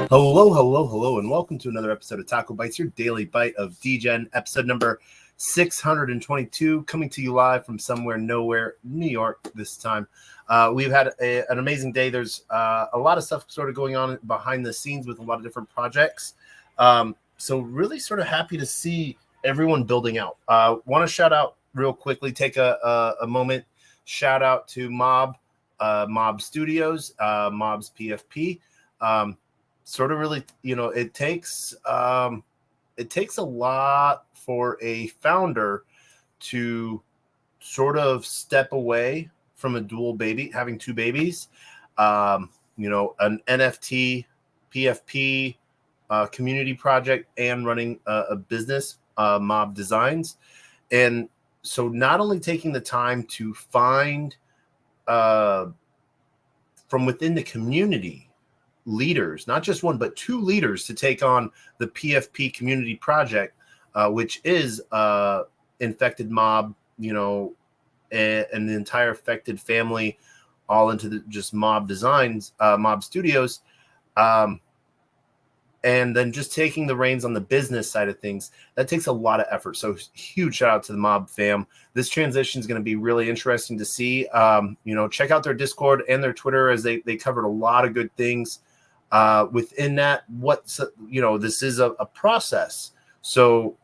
Hello, and welcome to another episode of TacoBytes, your Daily Bite of Degen, episode number 622, coming to you live from somewhere, nowhere, New York this time. We've had an amazing day. There's a lot of stuff sort of going on behind the scenes with a lot of different projects. So really sort of happy to see everyone building out. Want to shout out real quickly, take a moment, shout out to Mob Studios, Mob's PFP. Sort of really, it takes a lot for a founder to sort of step away from a dual baby, having two babies, an NFT, PFP, community project, and running a business, Mob Designs. And so not only taking the time to find from within the community leaders, not just one, but two leaders to take on the PFP community project, which is infected mob, and the entire affected family, all into the just Mob Designs, Mob Studios, and then just taking the reins on the business side of things. That takes a lot of effort. So huge shout out to the Mob fam. This transition is going to be really interesting to see. Check out their Discord and their Twitter, as they covered a lot of good things. Within that, this is a process. So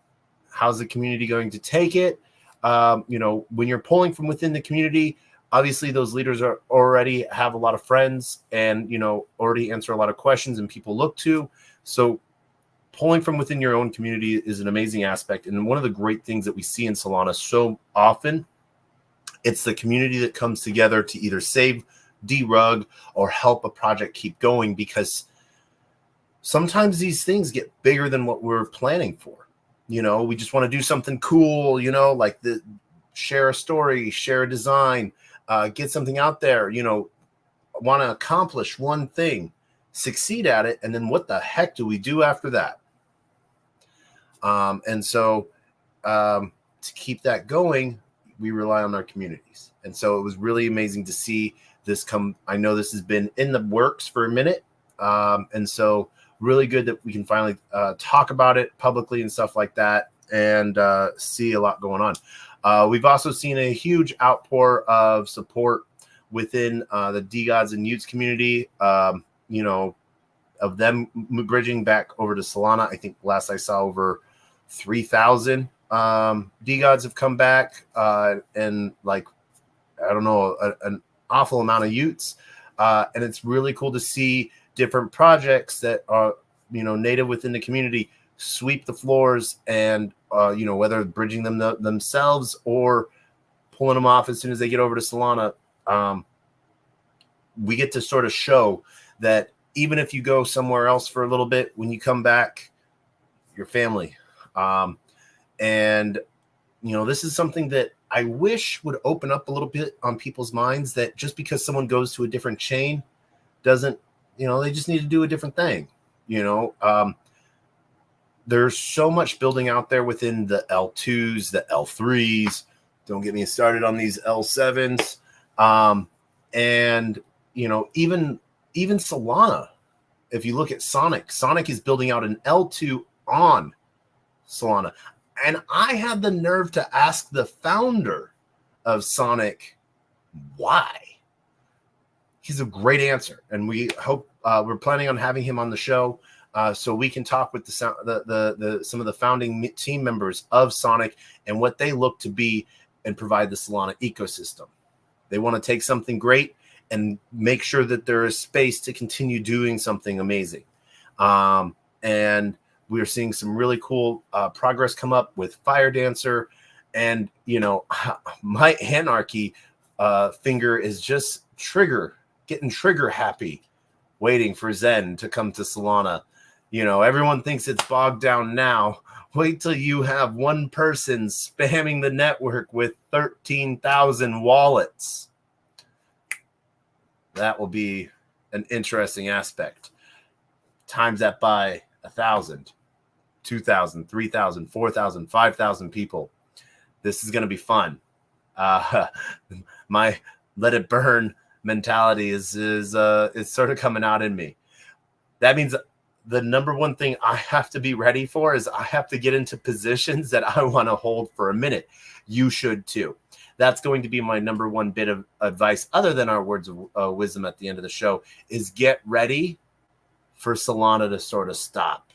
how's the community going to take it? When you're pulling from within the community, obviously those leaders already have a lot of friends and, already answer a lot of questions and people look to. So pulling from within your own community is an amazing aspect. And one of the great things that we see in Solana so often, it's the community that comes together to either save, derug, or help a project keep going, because sometimes these things get bigger than what we're planning for. We just want to do something cool, like share a story, share a design, get something out there, want to accomplish one thing, succeed at it, and then what the heck do we do after that? To keep that going, we rely on our communities. And so it was really amazing to see this come. I know this has been in the works for a minute. And so really good that we can finally talk about it publicly and stuff like that, and see a lot going on. We've also seen a huge outpour of support within the degens and Utes community, of them bridging back over to Solana. I think last I saw, over 3,000 degens have come back, and an awful amount of Utes. And it's really cool to see different projects that are, native within the community sweep the floors, and, whether bridging them themselves or pulling them off as soon as they get over to Solana. We get to sort of show that even if you go somewhere else for a little bit, when you come back, your family. This is something that I wish would open up a little bit on people's minds, that just because someone goes to a different chain doesn't, they just need to do a different thing. There's so much building out there within the L2s, the L3s. Don't get me started on these L7s. Even Solana. If you look at Sonic is building out an L2 on Solana. And I had the nerve to ask the founder of Sonic why. He's a great answer, and we hope we're planning on having him on the show so we can talk with some of the founding team members of Sonic and what they look to be and provide the Solana ecosystem. They want to take something great and make sure that there is space to continue doing something amazing. And we are seeing some really cool progress come up with Fire Dancer. And, my Anarchy finger is just getting trigger happy, waiting for Zen to come to Solana. Everyone thinks it's bogged down now. Wait till you have one person spamming the network with 13,000 wallets. That will be an interesting aspect. Times that by 1,000, 2,000, 3,000, 4,000, 5,000 people. This is going to be fun. My let it burn mentality is sort of coming out in me. That means the number one thing I have to be ready for is I have to get into positions that I want to hold for a minute. You should too. That's going to be my number one bit of advice, other than our words of wisdom at the end of the show, is get ready for Solana to sort of stop.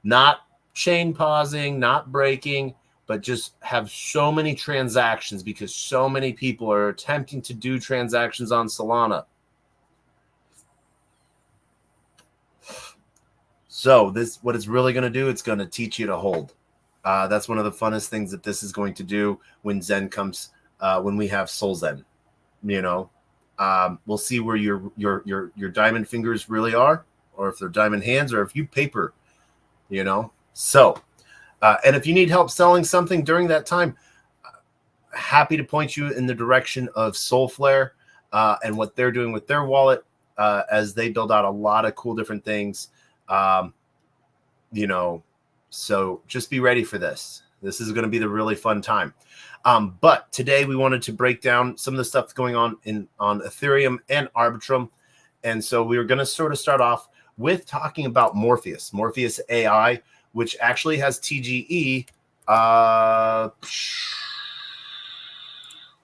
Not chain pausing, not breaking, but just have so many transactions because so many people are attempting to do transactions on Solana. So this, what it's really going to do, it's going to teach you to hold. That's one of the funnest things that this is going to do when Zen comes, when we have Soul Zen. You know, we'll see where your diamond fingers really are, or if they're diamond hands, or if you paper. You know, so and if you need help selling something during that time, happy to point you in the direction of Soulflare and what they're doing with their wallet as they build out a lot of cool different things. You know, so just be ready for this. This is going to be the really fun time. But today we wanted to break down some of the stuff that's going on on Ethereum and Arbitrum. And so we were going to sort of start off with talking about Morpheus AI, which actually has TGE.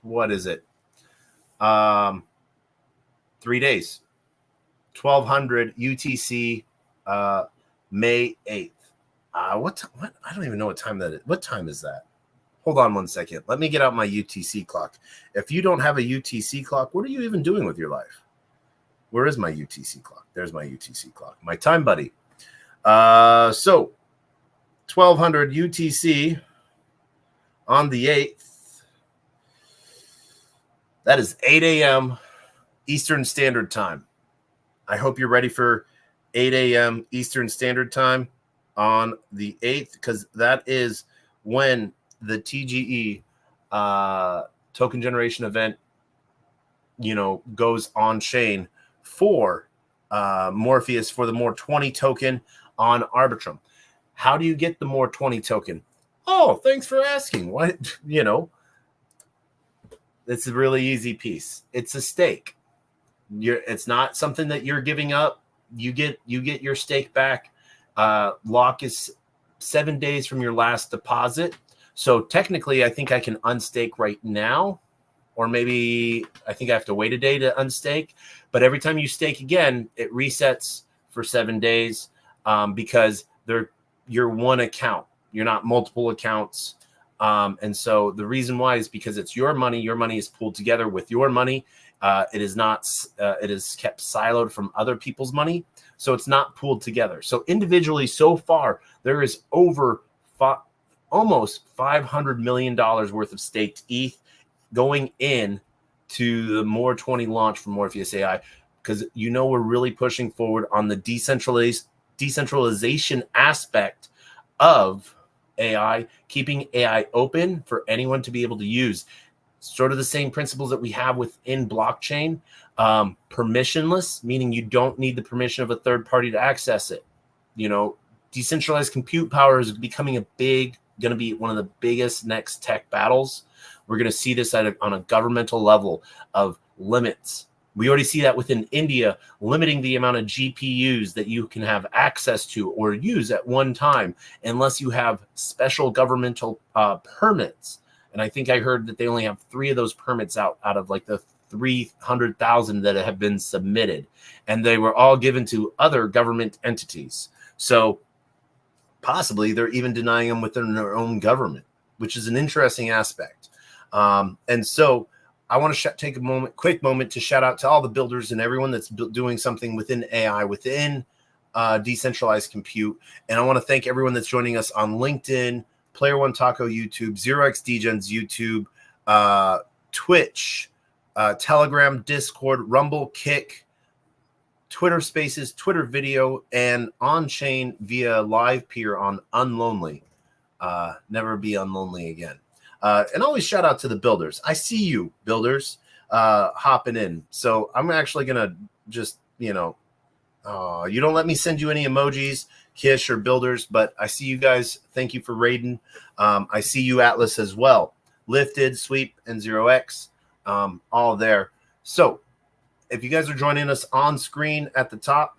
What is it? 3 days, 1200 UTC, May 8th. What? I don't even know what time that is. What time is that? Hold on one second. Let me get out my UTC clock. If you don't have a UTC clock, what are you even doing with your life? Where is my UTC clock? There's my UTC clock. My time buddy. So 1200 UTC on the 8th. That is 8 a.m. Eastern Standard Time. I hope you're ready for 8 a.m. Eastern Standard Time on the 8th, because that is when the TGE token generation event, you know, goes on chain for Morpheus for the more 20 token on Arbitrum. How do you get the more 20 token? Oh, thanks for asking. What, you know, it's a really easy piece. It's a stake. It's not something that you're giving up. You get your stake back. Lock is 7 days from your last deposit. So technically, I think I can unstake right now, or maybe I think I have to wait a day to unstake. But every time you stake again, it resets for 7 days because you're one account. You're not multiple accounts. And so the reason why is because it's your money. Your money is pooled together with your money. It is not. It is kept siloed from other people's money. So it's not pooled together. So individually, so far, there is over almost $500 million worth of staked ETH going in to the more 20 launch from Morpheus AI, because you know we're really pushing forward on the decentralization aspect of AI, keeping AI open for anyone to be able to use. Sort of the same principles that we have within blockchain, permissionless, meaning you don't need the permission of a third party to access it. You know, decentralized compute power is becoming going to be one of the biggest next tech battles. We're going to see this on a governmental level of limits. We already see that within India, limiting the amount of GPUs that you can have access to or use at one time, unless you have special governmental permits. And I think I heard that they only have 3 of those permits out of like the 300,000 that have been submitted. And they were all given to other government entities. So possibly they're even denying them within their own government, which is an interesting aspect. And so I want to take a quick moment to shout out to all the builders and everyone that's doing something within AI, within decentralized compute. And I want to thank everyone that's joining us on LinkedIn, Player One Taco YouTube, 0xDegens YouTube, Twitch, Telegram, Discord, Rumble, Kick, Twitter Spaces, Twitter Video, and on-chain via live peer on Unlonely. Never be unlonely again. And always shout out to the builders. I see you, builders, hopping in. So I'm actually going to just, you know, you don't let me send you any emojis, Kish or builders, but I see you guys. Thank you for raiding. I see you, Atlas, as well. Lifted, Sweep, and 0x, all there. So if you guys are joining us on screen at the top,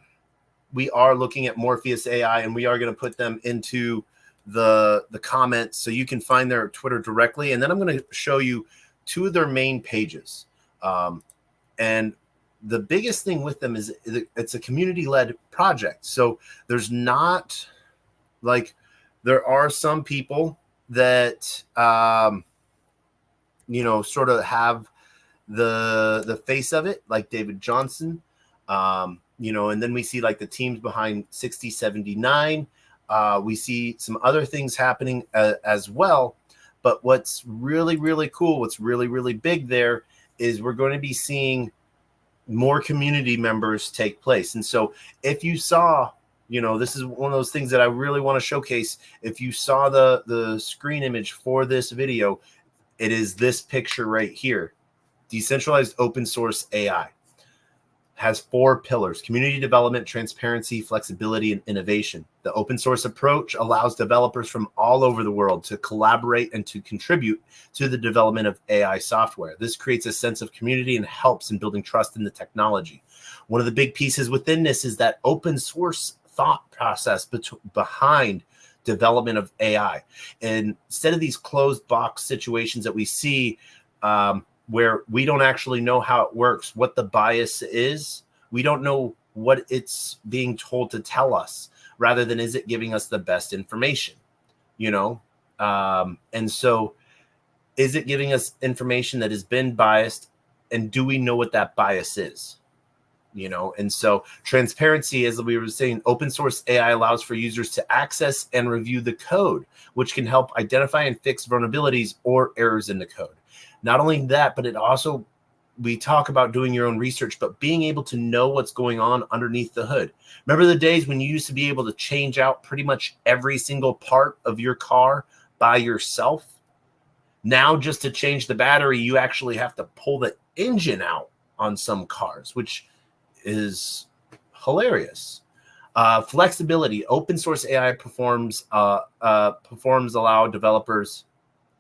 we are looking at Morpheus AI, and we are going to put them into the comments so you can find their Twitter directly. And then I'm going to show you two of their main pages. And the biggest thing with them is it's a community-led project. So there's not like, there are some people that, sort of have the face of it, like David Johnson, and then we see like the teams behind 6079. We see some other things happening as well. But what's really, really cool, what's really, really big there is we're going to be seeing more community members take place. And so if you saw, this is one of those things that I really want to showcase. If you saw the screen image for this video, it is this picture right here. Decentralized open source AI has 4 pillars: community development, transparency, flexibility, and innovation. The open source approach allows developers from all over the world to collaborate and to contribute to the development of AI software. This creates a sense of community and helps in building trust in the technology. One of the big pieces within this is that open source thought process behind development of AI. And instead of these closed box situations that we see, where we don't actually know how it works, what the bias is, we don't know what it's being told to tell us, rather than is it giving us the best information, and so is it giving us information that has been biased, and do we know what that bias is? And so transparency, as we were saying, open source AI allows for users to access and review the code, which can help identify and fix vulnerabilities or errors in the code. Not only that, but it also, we talk about doing your own research, but being able to know what's going on underneath the hood. Remember the days when you used to be able to change out pretty much every single part of your car by yourself? Now, just to change the battery, you actually have to pull the engine out on some cars, which is hilarious. Flexibility. Open source AI platforms allow developers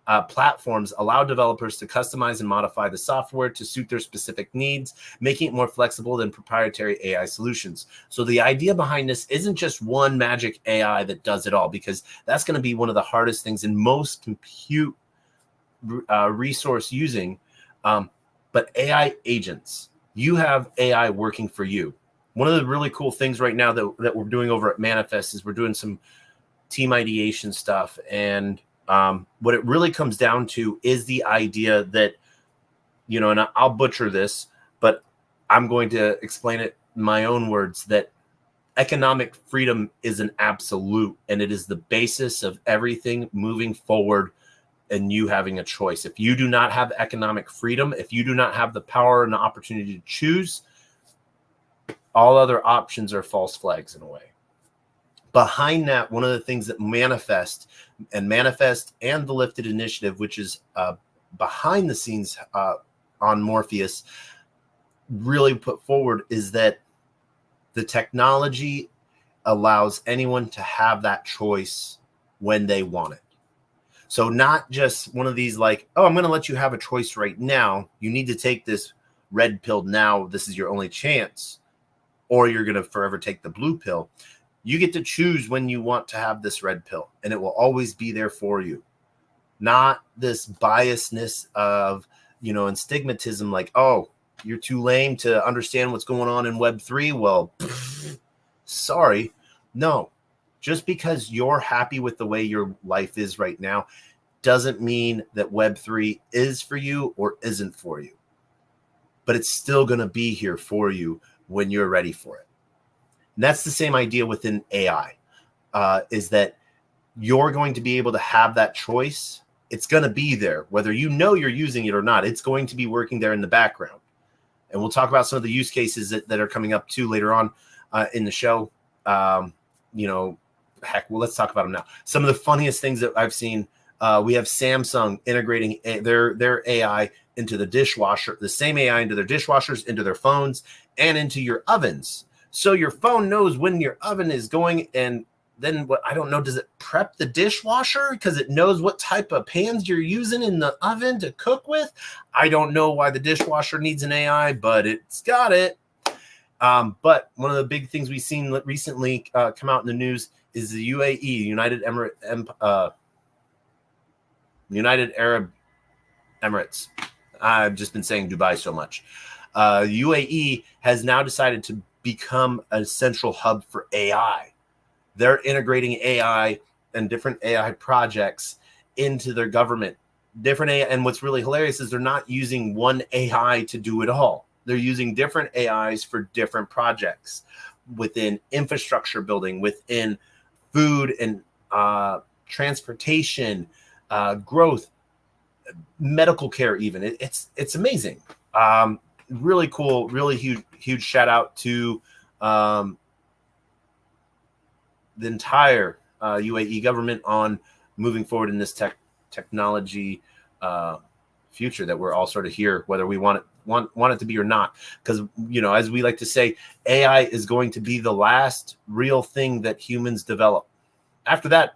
to customize and modify the software to suit their specific needs, making it more flexible than proprietary AI solutions. So the idea behind this isn't just one magic AI that does it all, because that's going to be one of the hardest things in most compute resource using. But AI agents, you have AI working for you. One of the really cool things right now that we're doing over at Manifest is we're doing some team ideation stuff. And what it really comes down to is the idea that, and I'll butcher this, but I'm going to explain it in my own words, that economic freedom is an absolute, and it is the basis of everything moving forward and you having a choice. If you do not have economic freedom, if you do not have the power and the opportunity to choose, all other options are false flags in a way. Behind that, one of the things that Manifest and the Lifted Initiative, which is behind the scenes on Morpheus, really put forward, is that the technology allows anyone to have that choice when they want it. So not just one of these like, oh, I'm going to let you have a choice right now. You need to take this red pill now. This is your only chance. Or you're going to forever take the blue pill. You get to choose when you want to have this red pill, and it will always be there for you. Not this biasness of, and stigmatism like, oh, you're too lame to understand what's going on in Web3. Well, sorry. No, just because you're happy with the way your life is right now doesn't mean that Web3 is for you or isn't for you. But it's still going to be here for you when you're ready for it. And that's the same idea within AI, is that you're going to be able to have that choice. It's going to be there, whether you're using it or not. It's going to be working there in the background. And we'll talk about some of the use cases that are coming up too later on in the show. Let's talk about them now. Some of the funniest things that I've seen, we have Samsung integrating their AI into the dishwasher, the same AI into their dishwashers, into their phones, and into your ovens. So your phone knows when your oven is going and then what, I don't know, does it prep the dishwasher because it knows what type of pans you're using in the oven to cook with? I don't know why the dishwasher needs an AI, but it's got it. But one of the big things we've seen recently come out in the news is the UAE, United Arab Emirates. I've just been saying Dubai so much. UAE has now decided to become a central hub for AI. They're integrating AI and different AI projects into their government. Different AI, and what's really hilarious is they're not using one AI to do it all. They're using different AIs for different projects within infrastructure building, within food and transportation, growth, medical care. Even it's amazing. Really cool. Really huge shout out to the entire UAE government on moving forward in this technology future that we're all sort of here, whether we want it to be or not. Because, you know, as we like to say, AI is going to be the last real thing that humans develop. After that,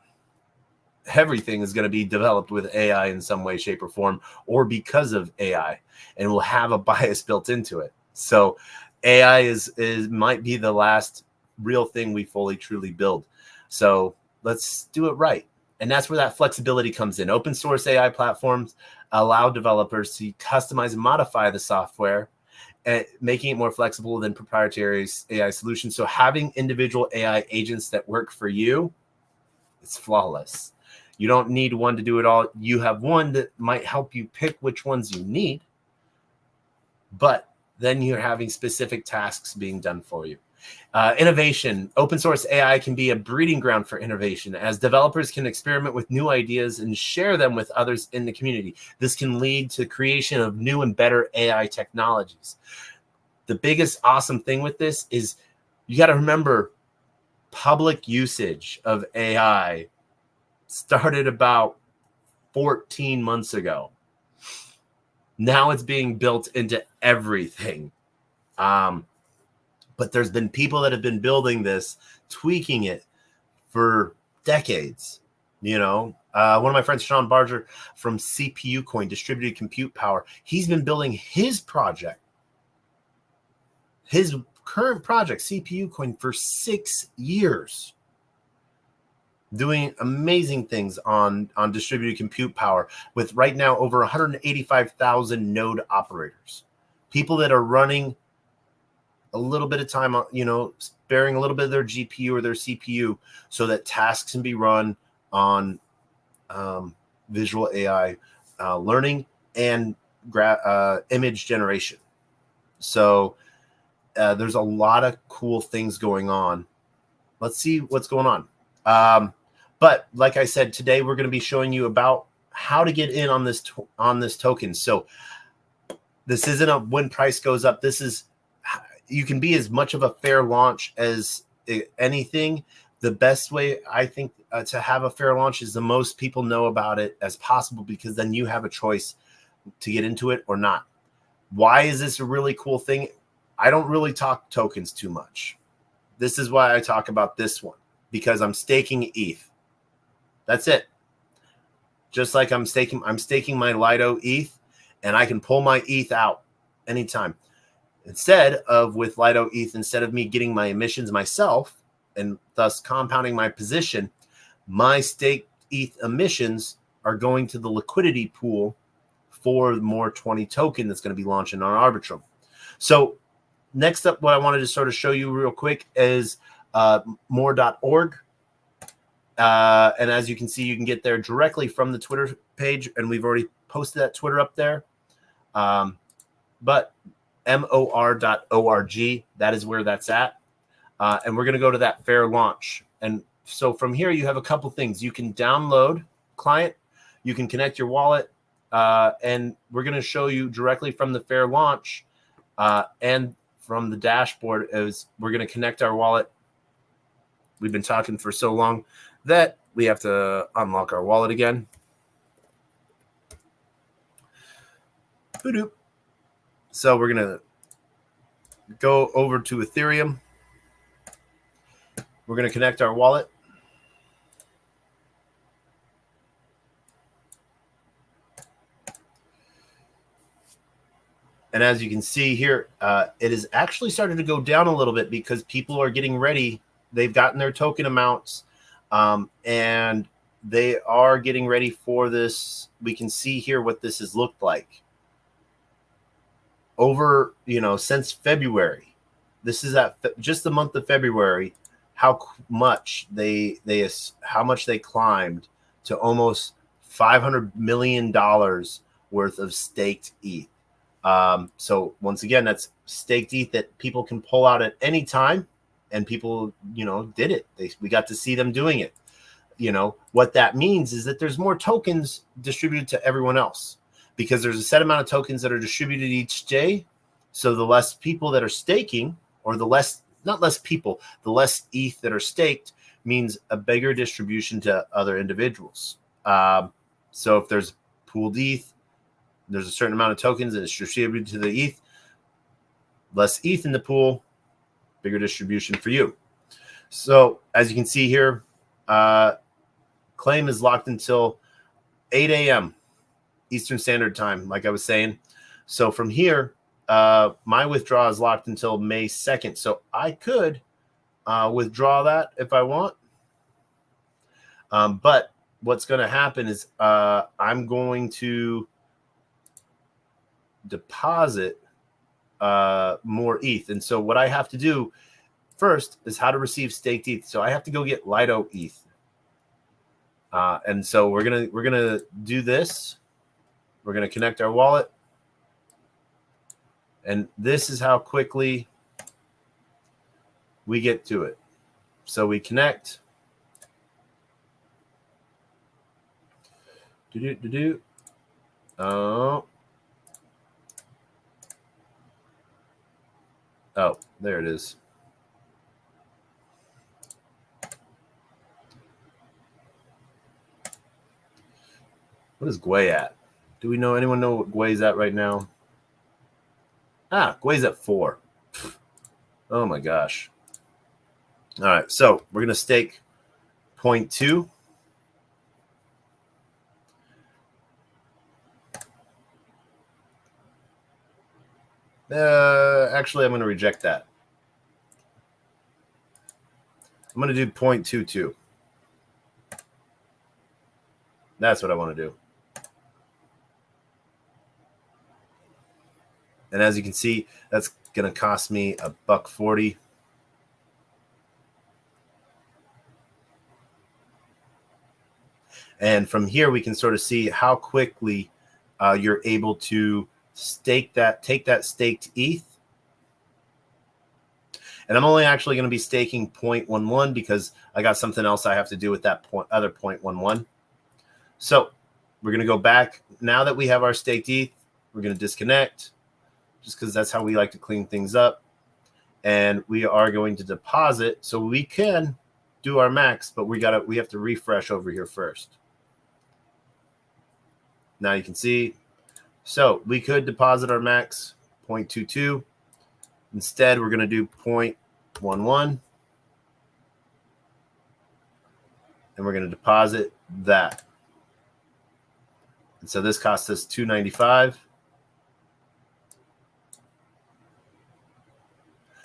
everything is going to be developed with AI in some way, shape, or form, or because of AI, and will have a bias built into it. So AI is might be the last real thing we fully truly build. So let's do it right. And that's where that flexibility comes in. Open source AI platforms allow developers to customize and modify the software, making it more flexible than proprietary AI solutions. So having individual AI agents that work for you, it's flawless. You don't need one to do it all. You have one that might help you pick which ones you need, but then you're having specific tasks being done for you. Innovation. Open source AI can be a breeding ground for innovation, as developers can experiment with new ideas and share them with others in the community. This can lead to creation of new and better AI technologies. The biggest awesome thing with this is you got to remember, public usage of AI started about 14 months ago. Now it's being built into everything. But there's been people that have been building this, tweaking it for decades. You know, one of my friends, Sean Barger from CPU Coin, Distributed Compute Power, he's been building his project, his current project, CPU Coin, for 6 years, doing amazing things on distributed compute power with right now over 185,000 node operators, people that are running a little bit of time, you know, sparing a little bit of their GPU or their CPU so that tasks can be run on visual AI learning and image generation. So there's a lot of cool things going on. Let's see what's going on. But like I said, today we're going to be showing you about how to get in on this token. So this isn't a when price goes up. This is, you can be as much of a fair launch as anything. The best way, I think, to have a fair launch is the most people know about it as possible, because then you have a choice to get into it or not. Why is this a really cool thing? I don't really talk tokens too much. This is why I talk about this one, because I'm staking ETH. That's it. Just like I'm staking my Lido ETH, and I can pull my ETH out anytime. Instead of with Lido ETH, instead of me getting my emissions myself and thus compounding my position, my staked ETH emissions are going to the liquidity pool for more 20 token that's going to be launching on Arbitrum. So next up, what I wanted to sort of show you real quick is more.org. And as you can see, you can get there directly from the Twitter page, and we've already posted that Twitter up there. But mor.org, that is where that's at. And we're going to go to that fair launch. And so from here, you have a couple things. You can download client, you can connect your wallet, and we're going to show you directly from the fair launch and from the dashboard as we're going to connect our wallet. We've been talking for so long that we have to unlock our wallet again. So we're going to go over to Ethereum. We're going to connect our wallet. And as you can see here, it is actually started to go down a little bit because people are getting ready. They've gotten their token amounts, and they are getting ready for this. We can see here what this has looked like over, since February. This is at just the month of February, how much they climbed to almost $500 million worth of staked ETH. So once again, that's staked ETH that people can pull out at any time, and people, did it. We got to see them doing it. What that means is that there's more tokens distributed to everyone else, because there's a set amount of tokens that are distributed each day. So the less people that are staking, or the less ETH that are staked, means a bigger distribution to other individuals. So if there's pooled ETH, there's a certain amount of tokens that is distributed to the ETH. Less ETH in the pool, bigger distribution for you. So as you can see here, claim is locked until 8 a.m. Eastern Standard Time, like I was saying. So from here, my withdrawal is locked until May 2nd. So I could withdraw that if I want. But what's going to happen is I'm going to deposit more ETH. And so what I have to do first is how to receive staked ETH. So I have to go get Lido ETH. And so we're gonna do this. We're gonna connect our wallet, and this is how quickly we get to it. So we connect. Oh, there it is. What is Gwei at? Do we know, anyone know what Gwei's at right now? Gwei's at 4. Oh my gosh. All right, so we're going to stake 0.2. Actually, I'm going to reject that. I'm going to do 0.22. That's what I want to do. And as you can see, that's going to cost me $1.40. And from here, we can sort of see how quickly you're able to take that staked ETH. And I'm only actually going to be staking 0.11 because I got something else I have to do with that other 0.11. So we're going to go back. Now that we have our staked ETH, we're going to disconnect, just because that's how we like to clean things up. And we are going to deposit. So we can do our max, but we have to refresh over here first. Now you can see. So we could deposit our max 0.22. Instead, we're going to do 0.11. And we're going to deposit that. And so this costs us $2.95.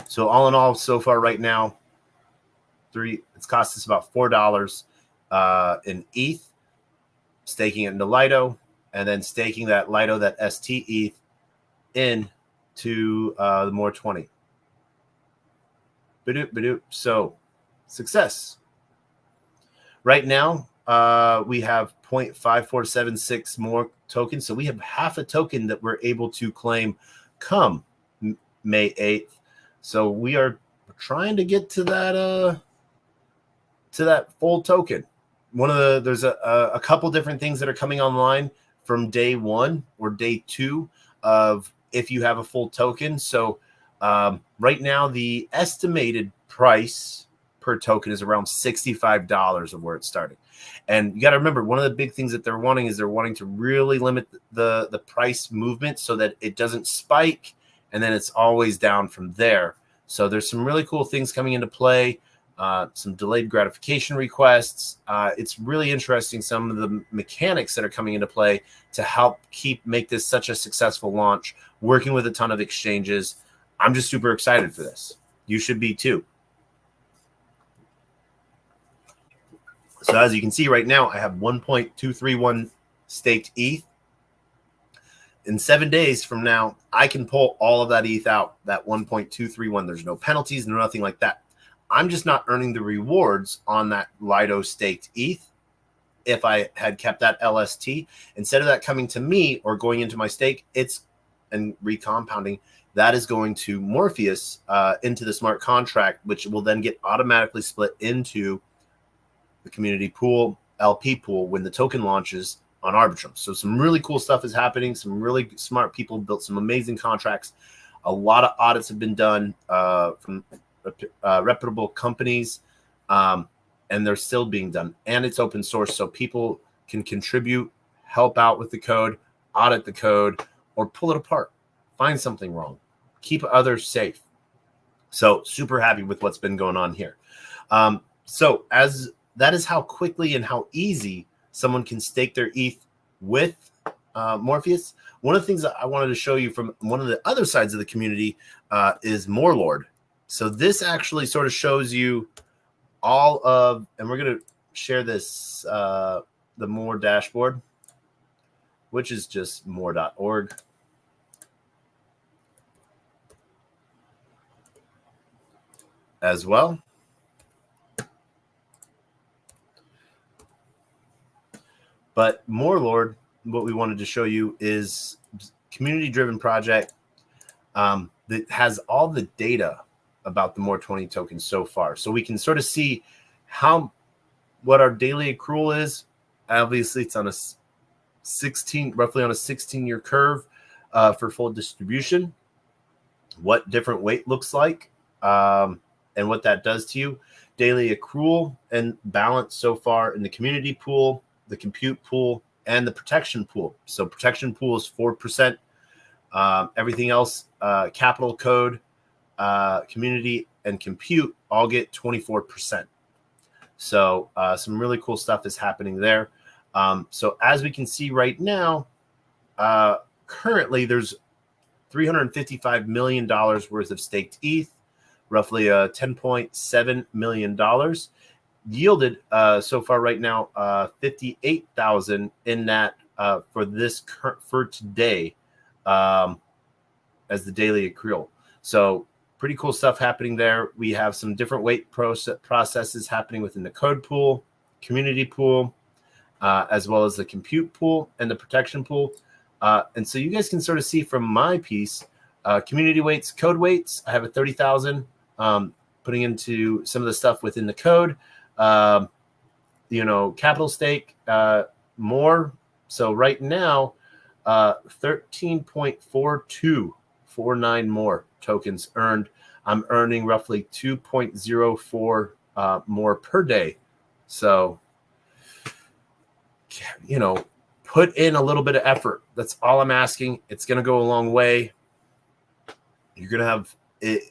So all in all, so far right now, it's cost us about $4 in ETH, staking it into Lido, and then staking that Lido, that stETH, into the more 20. So success. Right now, we have 0.5476 more tokens. So we have half a token that we're able to claim come May 8th. So we are trying to get to that full token. There's a couple different things that are coming online from day 1 or day 2 of if you have a full token. So right now the estimated price per token is around $65 of where it's starting. And you got to remember, one of the big things that they're wanting to really limit the price movement so that it doesn't spike and then it's always down from there. So there's some really cool things coming into play, some delayed gratification requests. It's really interesting, some of the mechanics that are coming into play to help make this such a successful launch working with a ton of exchanges. I'm just super excited for this. You should be too. So as you can see right now, I have 1.231 staked ETH. In 7 days from now, I can pull all of that ETH out, that 1.231. There's no penalties, no nothing like that. I'm just not earning the rewards on that Lido staked ETH. If I had kept that LST, instead of that coming to me or going into my stake, and recompounding, that is going to Morpheus into the smart contract, which will then get automatically split into the community pool, LP pool, when the token launches on Arbitrum. So some really cool stuff is happening. Some really smart people built some amazing contracts. A lot of audits have been done from reputable companies, and they're still being done. And it's open source, so people can contribute, help out with the code, audit the code, or pull it apart, find something wrong, keep others safe. So super happy with what's been going on here. So as that is how quickly and how easy someone can stake their ETH with Morpheus. One of the things that I wanted to show you from one of the other sides of the community is Morelord. So this actually sort of shows you all of, and we're going to share this, the More dashboard, which is just more.org. As well. But Morelord, what we wanted to show you is community-driven project that has all the data about the More 20 tokens so far. So we can sort of see what our daily accrual is. Obviously, it's on a roughly on a 16-year curve for full distribution. What different weight looks like and what that does to you. Daily accrual and balance so far in the community pool, the compute pool, and the protection pool. So protection pool is 4%. Everything else, capital code, community, and compute all get 24%. So some really cool stuff is happening there. So as we can see right now, currently there's $355 million worth of staked ETH, roughly $10.7 million. Yielded so far right now 58,000 in that for today as the daily accrual. So pretty cool stuff happening there. We have some different weight processes happening within the code pool, community pool, as well as the compute pool and the protection pool. And so you guys can sort of see from my piece, community weights, code weights. I have a 30,000 putting into some of the stuff within the code. Capital stake, more. So right now, 13.4249 more tokens earned. I'm earning roughly 2.04 more per day. So, put in a little bit of effort. That's all I'm asking. It's going to go a long way. You're going to have it.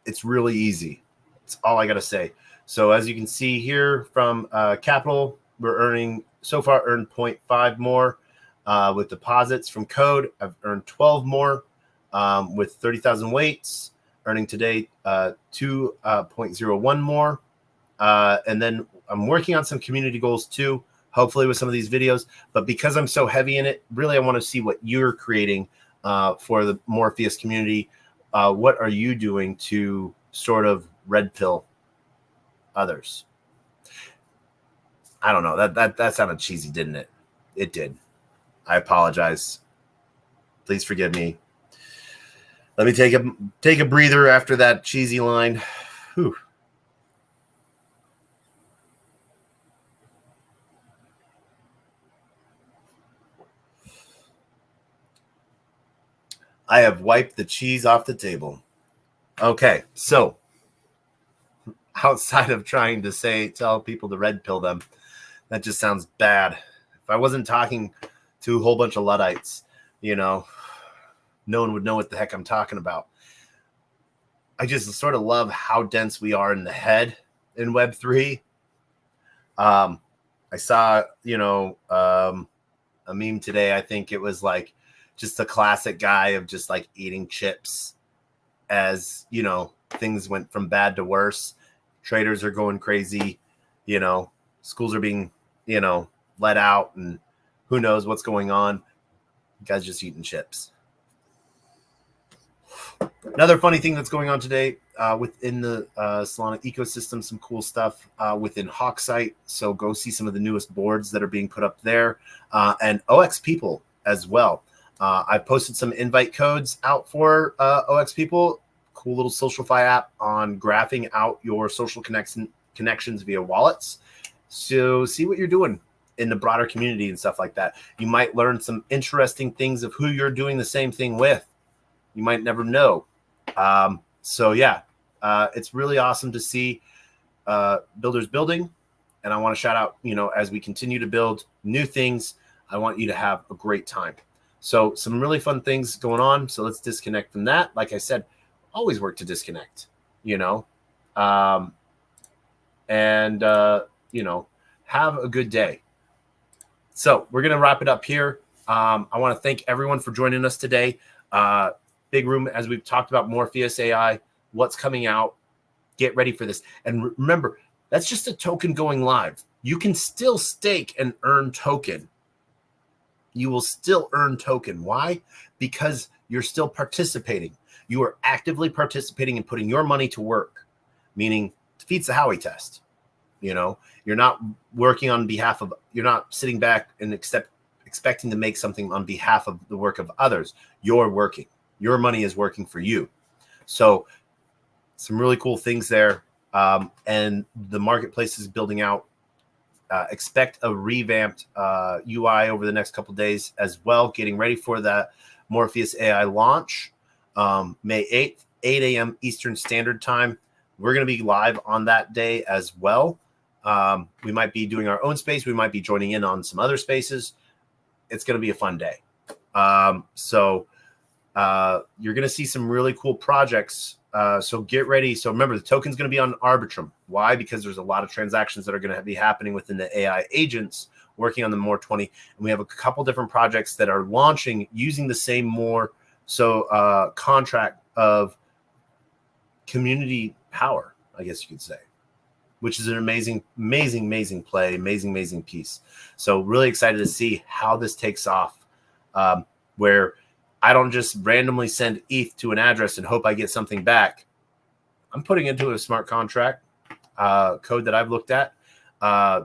It's really easy. That's all I got to say. So as you can see here from capital, we're so far earned 0.5 more. With deposits from code, I've earned 12 more with 30,000 weights, earning today 2.01 more. And then I'm working on some community goals too, hopefully with some of these videos. But because I'm so heavy in it, really I want to see what you're creating for the Morpheus community. What are you doing to sort of red pill others? I don't know. That sounded cheesy, didn't it? It did. I apologize. Please forgive me. Let me take a breather after that cheesy line. Whew. I have wiped the cheese off the table. Okay, so outside of trying to tell people to red pill them, that just sounds bad. If I wasn't talking to a whole bunch of Luddites, no one would know what the heck I'm talking about. I just sort of love how dense we are in the head in Web3. I saw, a meme today. I think it was like just a classic guy of just like eating chips as, you know, things went from bad to worse. Traders are going crazy, you know, schools are being, you know, let out, and who knows what's going on. You guys just eating chips. Another funny thing that's going on today within the Solana ecosystem, some cool stuff within Hawksite. So go see some of the newest boards that are being put up there, and OX People as well. I've posted some invite codes out for OX People. Cool little SocialFi app on graphing out your social connections via wallets. So see what you're doing in the broader community and stuff like that. You might learn some interesting things of who you're doing the same thing with. You might never know. So yeah, it's really awesome to see builders building. And I want to shout out, you know, as we continue to build new things, I want you to have a great time. So some really fun things going on. So let's disconnect from that. Like I said, always work to disconnect, you know, you know, have a good day. So we're going to wrap it up here. I want to thank everyone for joining us today. Big room, as we've talked about Morpheus AI, what's coming out. Get ready for this. And remember, that's just a token going live. You can still stake and earn token. You will still earn token. Why? Because you're still participating. You are actively participating and putting your money to work, meaning defeats the Howey test. You know, you're not working on behalf of, you're not sitting back and expecting to make something on behalf of the work of others. You're working. Your money is working for you. So some really cool things there. And the marketplace is building out. Expect a revamped UI over the next couple of days as well, getting ready for that Morpheus AI launch. May 8th, 8 a.m. Eastern Standard Time. We're going to be live on that day as well. We might be doing our own space. We might be joining in on some other spaces. It's going to be a fun day. So you're going to see some really cool projects. So get ready. So remember, the token's going to be on Arbitrum. Why? Because there's a lot of transactions that are going to be happening within the AI agents working on the More 20. And we have a couple different projects that are launching using the same More contract of community power, I guess you could say, which is an amazing play, amazing piece. So really excited to see how this takes off, where I don't just randomly send ETH to an address and hope I get something back. I'm putting into a smart contract code that I've looked at.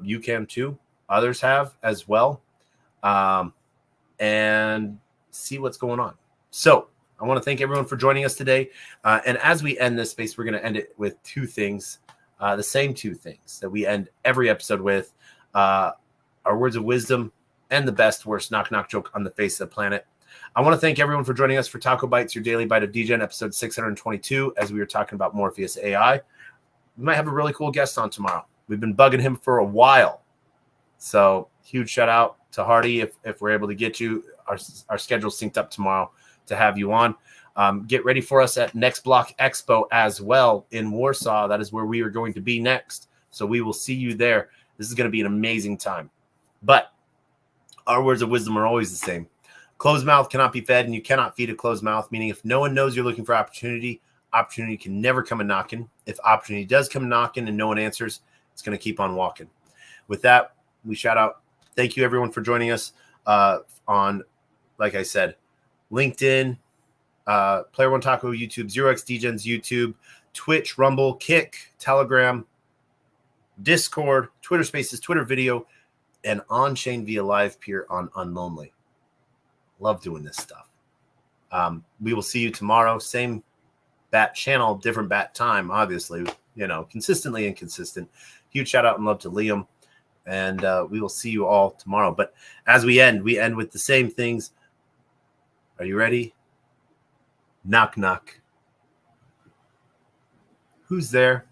You can too. Others have as well. And see what's going on. So I want to thank everyone for joining us today. And as we end this space, we're going to end it with two things, the same two things that we end every episode with, our words of wisdom and the best, worst knock joke on the face of the planet. I want to thank everyone for joining us for TacoBytes, your daily bite of Degen, episode 622, as we were talking about Morpheus AI. We might have a really cool guest on tomorrow. We've been bugging him for a while. So huge shout out to Hardy if we're able to get you. Our schedule's synced up tomorrow to have you on. Get ready for us at Next Block Expo as well in Warsaw. That is where we are going to be next. So we will see you there. This is going to be an amazing time. But our words of wisdom are always the same. Closed mouth cannot be fed, and you cannot feed a closed mouth, meaning if no one knows you're looking for opportunity can never come a knocking. If opportunity does come knocking and no one answers, it's going to keep on walking. With that, we shout out. Thank you, everyone, for joining us on, like I said, LinkedIn, Player One Taco YouTube, 0xDegens YouTube, Twitch, Rumble, Kick, Telegram, Discord, Twitter Spaces, Twitter Video, and on-chain via live peer on Unlonely. Love doing this stuff. We will see you tomorrow. Same bat channel, different bat time, obviously, you know, consistently inconsistent. Huge shout out and love to Liam. And we will see you all tomorrow. But as we end with the same things. Are you ready? Knock, knock. Who's there?